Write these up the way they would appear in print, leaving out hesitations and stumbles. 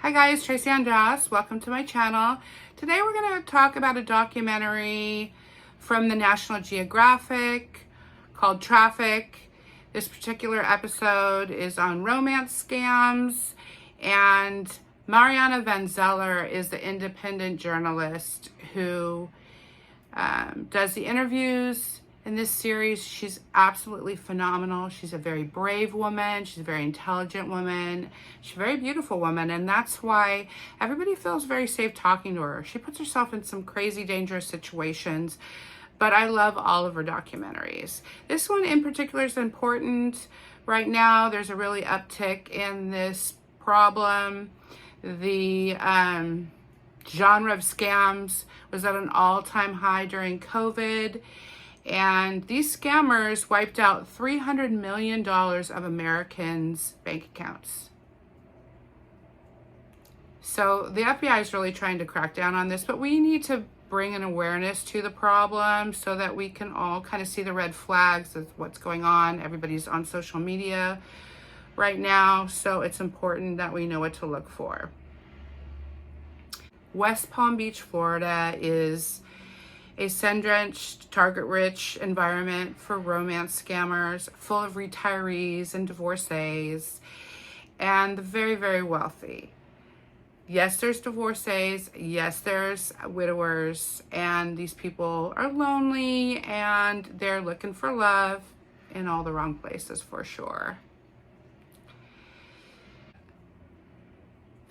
Hi guys, Tracy Andras. Welcome to my channel. Today we're going to talk about a documentary from the National Geographic called Trafficked. This particular episode is on romance scams, and Marianna Van Zellers is the independent journalist who does the interviews in this series. She's absolutely phenomenal. She's a very brave woman. She's a very intelligent woman. She's a very beautiful woman, and that's why everybody feels very safe talking to her. She puts herself in some crazy, dangerous situations, but I love all of her documentaries. This one in particular is important. Right now, there's a really uptick in this problem. The genre of scams was at an all-time high during COVID. And these scammers wiped out $300 million of Americans' bank accounts. So the FBI is really trying to crack down on this, but we need to bring an awareness to the problem so that we can all kind of see the red flags of what's going on. Everybody's on social media right now, so it's important that we know what to look for. West Palm Beach, Florida is a sun-drenched, target-rich environment for romance scammers, full of retirees and divorcees, and the very, very wealthy. Yes, there's divorcees. Yes, there's widowers, and these people are lonely, and they're looking for love in all the wrong places for sure.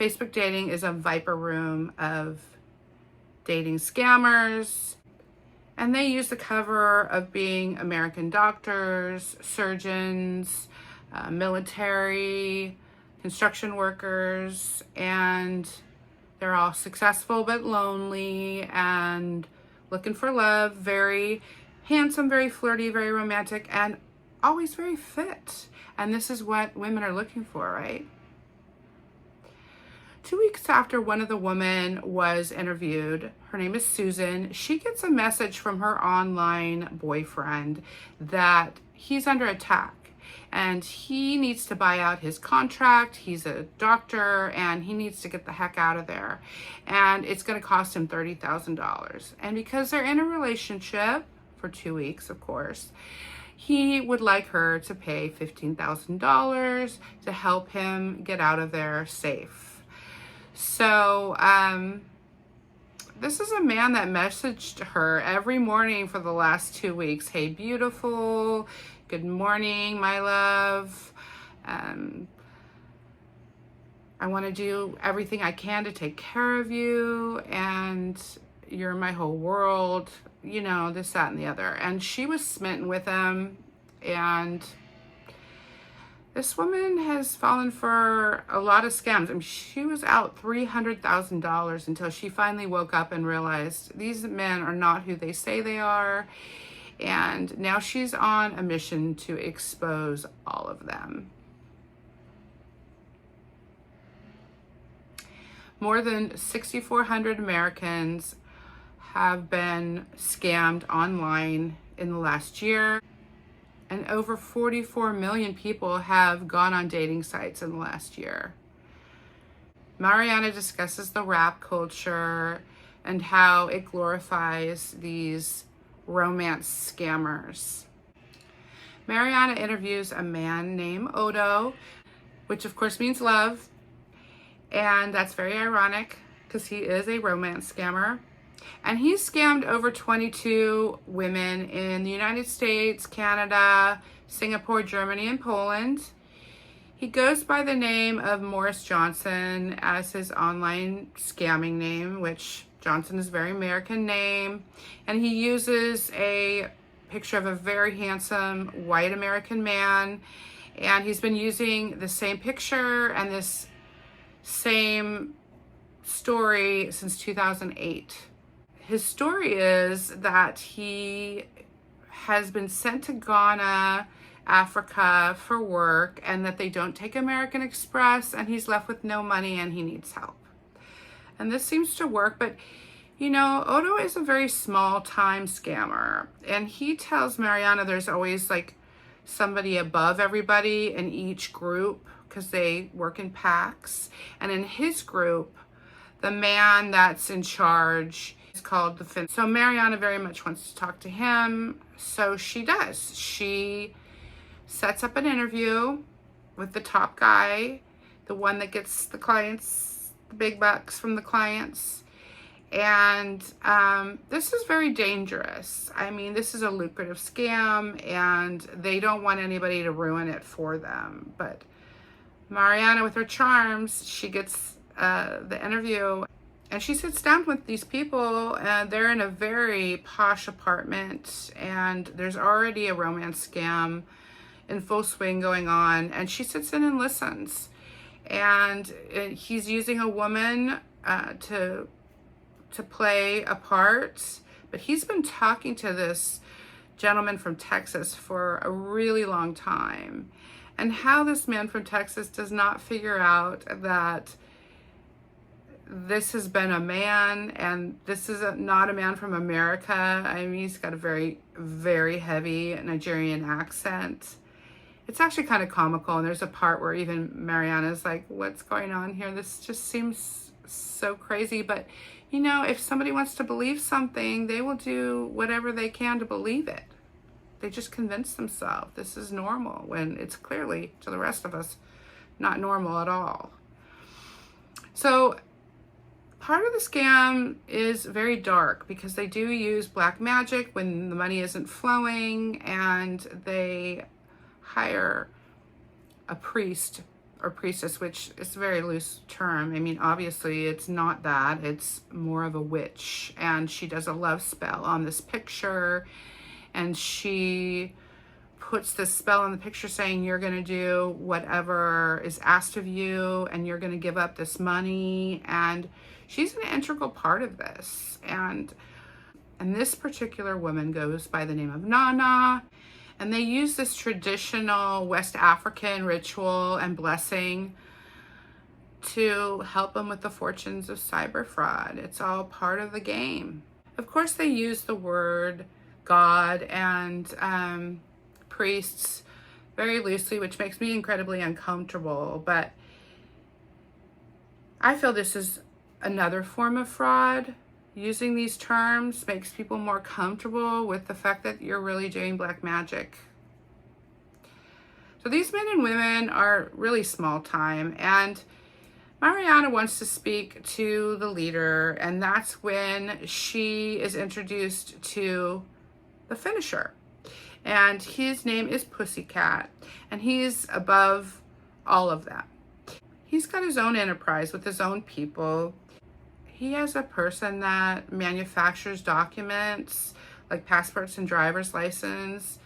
Facebook dating is a viper room of dating scammers. And they use the cover of being American doctors, surgeons, military, construction workers, and they're all successful but lonely and looking for love, very handsome, very flirty, very romantic, and always very fit. And this is what women are looking for, right? 2 weeks after one of the women was interviewed, her name is Susan, she gets a message from her online boyfriend that he's under attack and he needs to buy out his contract. He's a doctor and he needs to get the heck out of there. And it's going to cost him $30,000. And because they're in a relationship for 2 weeks, of course, he would like her to pay $15,000 to help him get out of there safe. So, this is a man that messaged her every morning for the last 2 weeks. Hey, beautiful. Good morning, my love. I want to do everything I can to take care of you. And you're my whole world. You know, this, that, and the other. And she was smitten with him. And this woman has fallen for a lot of scams. I mean, she was out $300,000 until she finally woke up and realized these men are not who they say they are. And now she's on a mission to expose all of them. More than 6,400 Americans have been scammed online in the last year. And over 44 million people have gone on dating sites in the last year. Marianna discusses the rap culture and how it glorifies these romance scammers. Marianna interviews a man named Odo, which of course means love. And that's very ironic because he is a romance scammer. And he's scammed over 22 women in the United States, Canada, Singapore, Germany, and Poland. He goes by the name of Morris Johnson as his online scamming name, which Johnson is a very American name. And he uses a picture of a very handsome white American man. And he's been using the same picture and this same story since 2008. His story is that he has been sent to Ghana, Africa for work, and that they don't take American Express, and he's left with no money and he needs help. And this seems to work, but you know, Odo is a very small time scammer, and he tells Marianna there's always like somebody above everybody in each group, because they work in packs. And in his group, the man that's in charge is called the Fin. So Marianna very much wants to talk to him. So she does. She sets up an interview with the top guy, the one that gets the clients, the big bucks from the clients. And this is very dangerous. I mean, this is a lucrative scam, and they don't want anybody to ruin it for them. But Marianna, with her charms, she gets the interview, and she sits down with these people, and they're in a very posh apartment, and there's already a romance scam in full swing going on, and she sits in and listens. And he's using a woman to play a part, but he's been talking to this gentleman from Texas for a really long time. And how this man from Texas does not figure out that this has been a man, and this is not a man from America. I mean, he's got a very, very heavy Nigerian accent. It's actually kind of comical, and there's a part where even Marianna's like, what's going on here? This just seems so crazy. But you know, if somebody wants to believe something, they will do whatever they can to believe it. They just convince themselves this is normal, when it's clearly, to the rest of us, not normal at all. So part of the scam is very dark, because they do use black magic when the money isn't flowing, and they hire a priest or priestess, which is a very loose term. I mean, obviously it's not that, it's more of a witch, and she does a love spell on this picture, and she puts this spell on the picture saying you're going to do whatever is asked of you, and you're going to give up this money. And she's an integral part of this, and this particular woman goes by the name of Nana. And they use this traditional West African ritual and blessing to help them with the fortunes of cyber fraud. It's all part of the game. Of course, they use the word God and priests very loosely, which makes me incredibly uncomfortable. But I feel this is another form of fraud. Using these terms makes people more comfortable with the fact that you're really doing black magic. So these men and women are really small time, and Marianna wants to speak to the leader, and that's when she is introduced to the finisher. And his name is Pussycat, and he's above all of that. He's got his own enterprise with his own people. He has a person that manufactures documents like passports and driver's license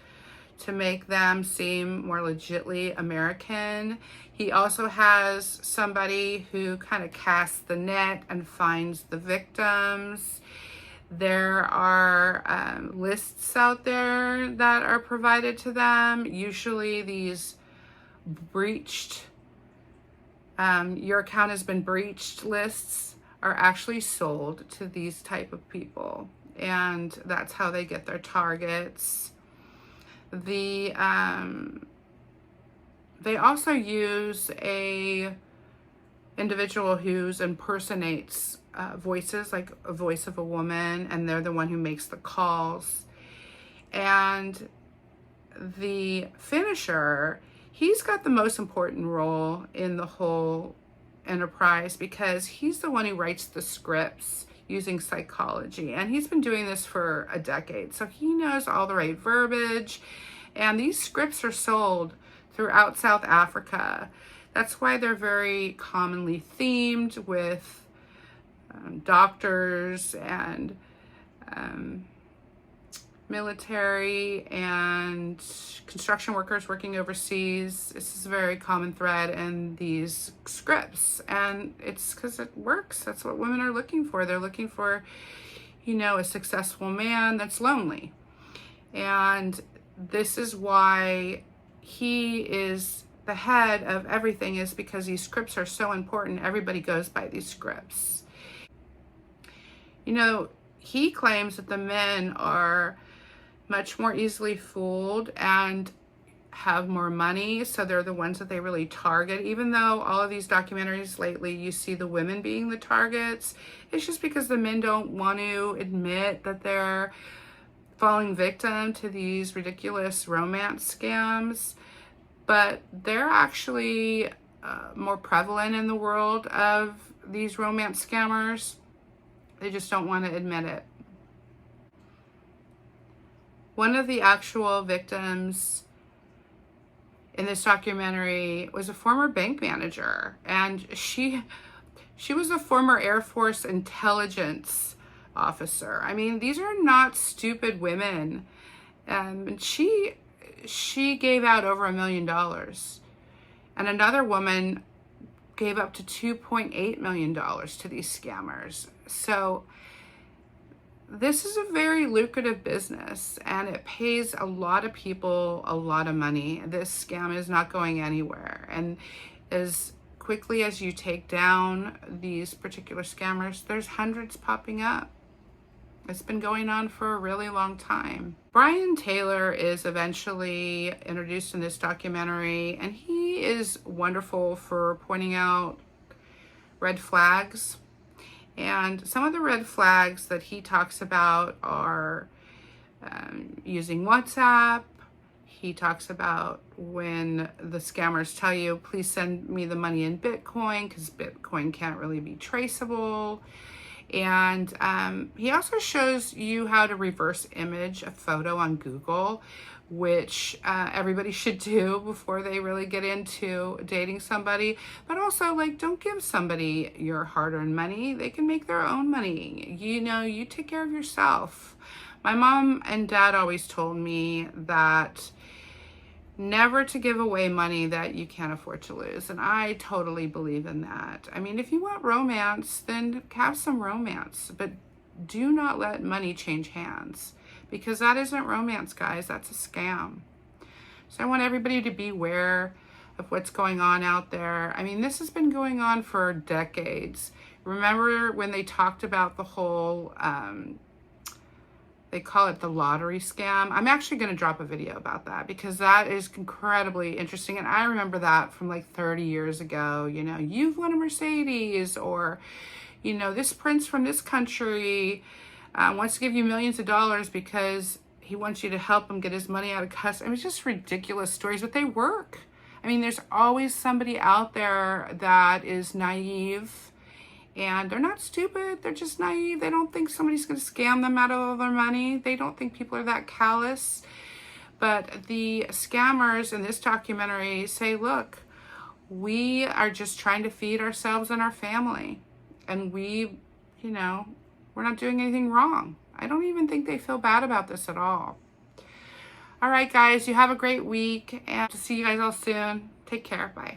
to make them seem more legitly American. He also has somebody who kind of casts the net and finds the victims. There are lists out there that are provided to them. Usually these breached, your account has been breached lists are actually sold to these type of people, and that's how they get their targets. They also use a individual who impersonates voices, like a voice of a woman, and they're the one who makes the calls. And the finisher, he's got the most important role in the whole enterprise, because he's the one who writes the scripts using psychology, and he's been doing this for a decade, so he knows all the right verbiage. And these scripts are sold throughout South Africa. That's why they're very commonly themed with doctors and military and construction workers working overseas. This is a very common thread in these scripts, and it's because it works. That's what women are looking for. They're looking for, you know, a successful man that's lonely. And this is why he is the head of everything, is because these scripts are so important. Everybody goes by these scripts. You know, he claims that the men are much more easily fooled, and have more money, so they're the ones that they really target. Even though all of these documentaries lately, you see the women being the targets, it's just because the men don't want to admit that they're falling victim to these ridiculous romance scams. But they're actually more prevalent in the world of these romance scammers. They just don't want to admit it. One of the actual victims in this documentary was a former bank manager, and she was a former Air Force intelligence officer. I mean, these are not stupid women. She gave out over $1 million, and another woman gave up to $2.8 million to these scammers. So this is a very lucrative business, and it pays a lot of people a lot of money. This scam is not going anywhere. And as quickly as you take down these particular scammers, there's hundreds popping up. It's been going on for a really long time. Brian Taylor is eventually introduced in this documentary, and he is wonderful for pointing out red flags. And some of the red flags that he talks about are using WhatsApp. He talks about when the scammers tell you, please send me the money in Bitcoin, because Bitcoin can't really be traceable. And he also shows you how to reverse image a photo on Google, which everybody should do before they really get into dating somebody. But also, like, don't give somebody your hard-earned money. They can make their own money. You know, you take care of yourself. My mom and dad always told me that never to give away money that you can't afford to lose. And I totally believe in that. I mean, if you want romance, then have some romance, but do not let money change hands, because that isn't romance, guys. That's a scam. So I want everybody to be aware of what's going on out there. I mean, this has been going on for decades. Remember when they talked about the whole, they call it the lottery scam? I'm actually going to drop a video about that, because that is incredibly interesting. And I remember that from like 30 years ago. You know, you've won a Mercedes, or, you know, this prince from this country wants to give you millions of dollars because he wants you to help him get his money out of custody. I mean, it's just ridiculous stories, but they work. I mean, there's always somebody out there that is naive. And they're not stupid, they're just naive. They don't think somebody's going to scam them out of all their money. They don't think people are that callous. But the scammers in this documentary say, look, we are just trying to feed ourselves and our family. And we, you know, we're not doing anything wrong. I don't even think they feel bad about this at all. All right, guys, you have a great week, and to see you guys all soon. Take care. Bye.